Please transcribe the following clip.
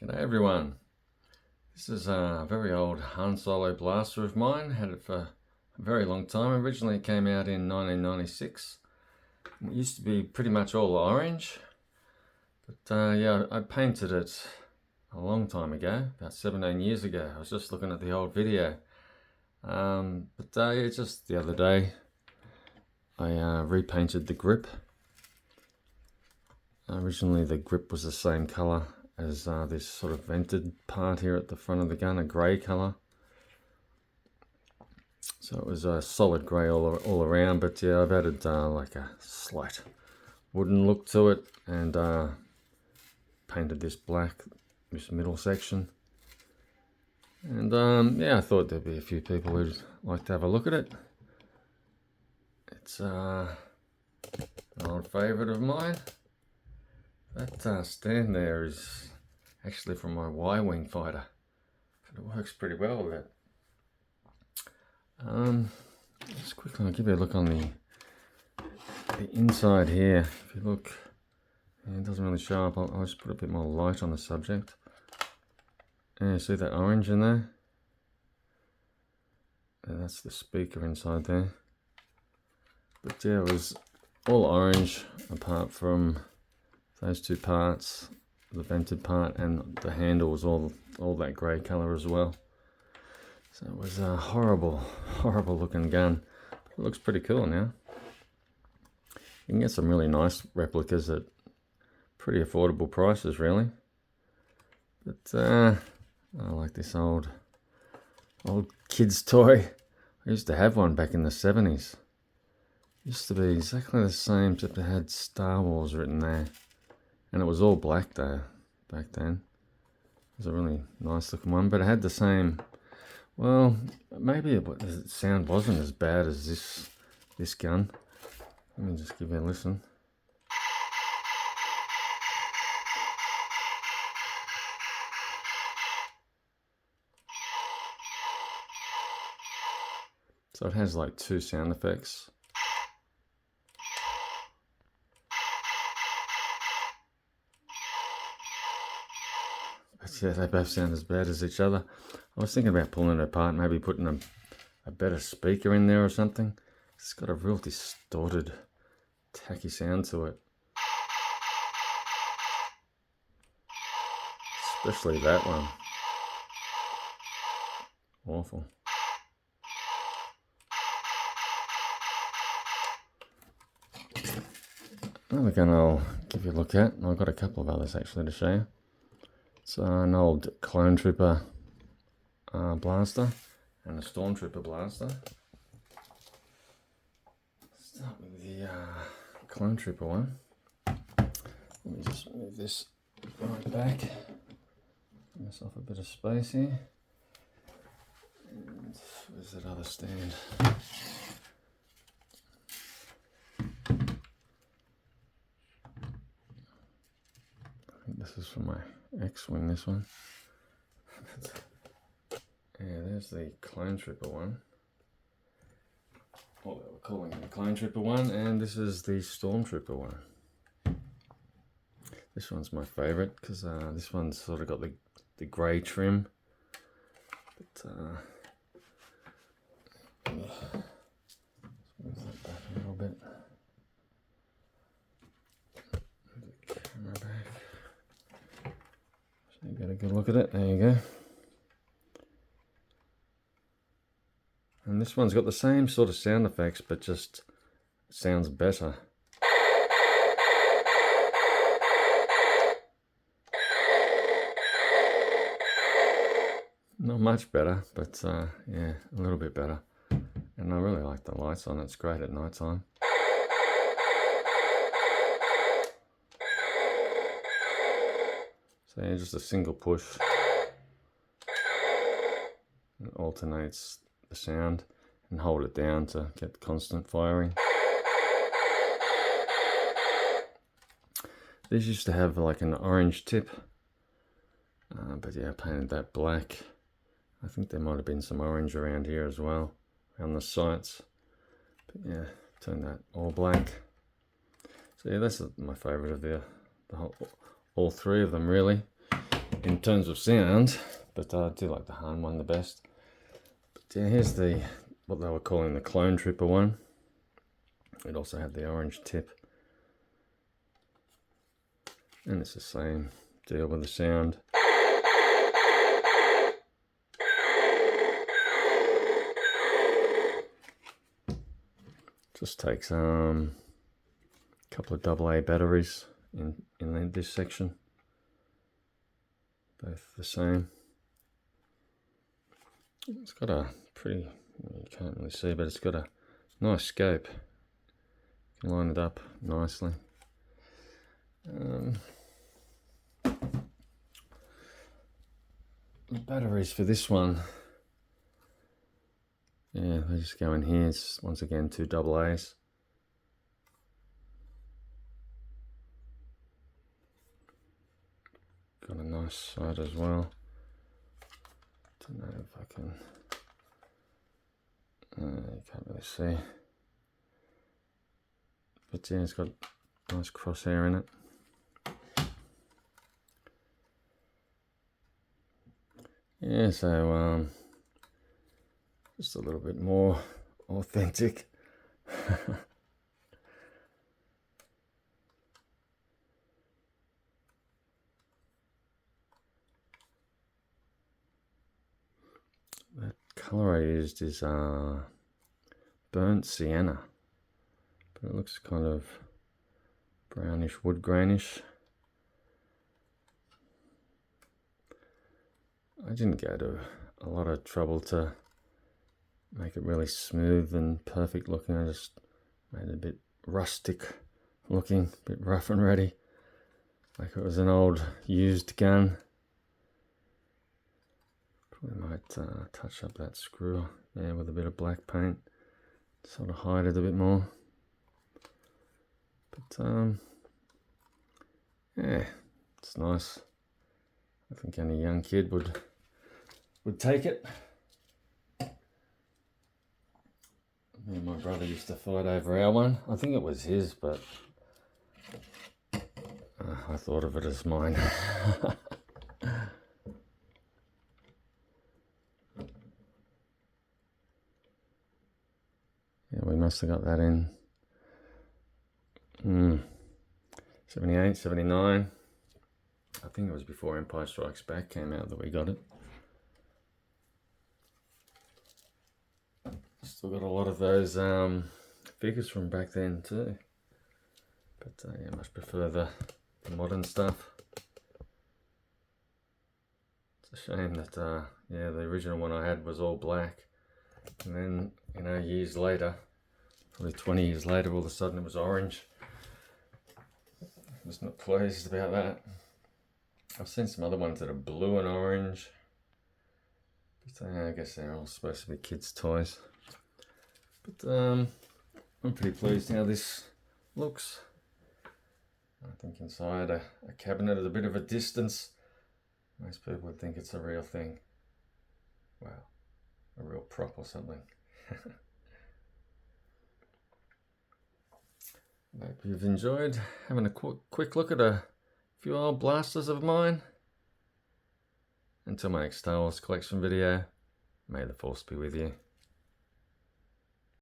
G'day everyone. This is a very old Han Solo blaster of mine. Had it for a very long time. Originally it came out in 1996. It used to be pretty much all orange. But yeah, I painted it a long time ago, about 17 years ago. I was just looking at the old video. Yeah, just the other day I repainted the grip. Originally the grip was the same colour as this sort of vented part here at the front of the gun, a grey colour. So it was a solid grey all around, but yeah, I've added like a slight wooden look to it and painted this black, this middle section. And yeah, I thought there'd be a few people who'd like to have a look at it. It's an old favourite of mine. That stand there is actually from my Y-wing fighter, but it works pretty well with it. Just quickly, I'll give you a look on the inside here. If you look, it doesn't really show up. I'll just put a bit more light on the subject. Yeah, see that orange in there? And that's the speaker inside there. But yeah, it was all orange apart from those two parts, the vented part, and the handle was all that grey colour as well. So it was a horrible looking gun. It looks pretty cool now. You can get some really nice replicas at pretty affordable prices, really. But I like this old kid's toy. I used to have one back in the 70s. Used to be exactly the same, except it had Star Wars written there. And it was all black though, back then. It was a really nice looking one, but it had the same, well, maybe the sound wasn't as bad as this gun. Let me just give you a listen. So it has like two sound effects. But yeah, they both sound as bad as each other. I was thinking about pulling it apart, maybe putting a better speaker in there or something. It's got a real distorted, tacky sound to it. Especially that one. Awful. Another gun I'll give you a look at, and I've got a couple of others actually to show you. It's an old Clone Trooper blaster and a Stormtrooper blaster. Start with the Clone Trooper one. Let me just move this right back. Give myself a bit of space here. And where's that other stand? I think this is for my X-Wing, this one. Yeah, there's the Clone Trooper one. What they were calling the Clone Trooper one, and this is the Stormtrooper one. This one's my favourite because this one's sort of got the grey trim. But let's move that back a little bit. Move the camera back. So you get a good look at it. There you go. And this one's got the same sort of sound effects, but just sounds better. Not much better, but yeah, a little bit better. And I really like the lights on it. It's great at night time. So yeah, just a single push. It alternates the sound, and hold it down to get constant firing. These used to have like an orange tip, but yeah, I painted that black. I think there might have been some orange around here as well, around the sights. But yeah, turned that all black. So yeah, that's my favourite of all three of them really. in terms of sound, but I do like the Han one the best. But yeah, here's the what they were calling the Clone Trooper one. It also had the orange tip, and it's the same deal with the sound. Just takes a couple of AA batteries in this section, both the same. It's got a pretty, you can't really see, but it's got a nice scope. You can line it up nicely. The batteries for this one, yeah, they just go in here. It's once again 2 AA's. Got a nice side as well. Don't know if I can. You can't really see. But yeah, it's got a nice crosshair in it. Yeah, so just a little bit more authentic. The colour I used is burnt sienna, but it looks kind of brownish, wood grainish. I didn't go to a lot of trouble to make it really smooth and perfect looking. I just made it a bit rustic looking, a bit rough and ready, like it was an old used gun. Probably might touch up that screw there with a bit of black paint, sort of hide it a bit more. But yeah, it's nice. I think any young kid would take it. Me and my brother used to fight over our one. I think it was his, but I thought of it as mine. Yeah, we must have got that in 78, 79. I think it was before Empire Strikes Back came out that we got it. Still got a lot of those figures from back then too. But yeah, much prefer the modern stuff. It's a shame that yeah, the original one I had was all black. And then, you know, years later, probably 20 years later, all of a sudden it was orange. I was not pleased about that. I've seen some other ones that are blue and orange. But I guess they're all supposed to be kids' toys. But I'm pretty pleased how this looks. I think inside a cabinet at a bit of a distance, most people would think it's a real thing. Wow, a real prop or something. I hope you've enjoyed having a quick look at a few old blasters of mine. Until my next Star Wars collection video, may the Force be with you.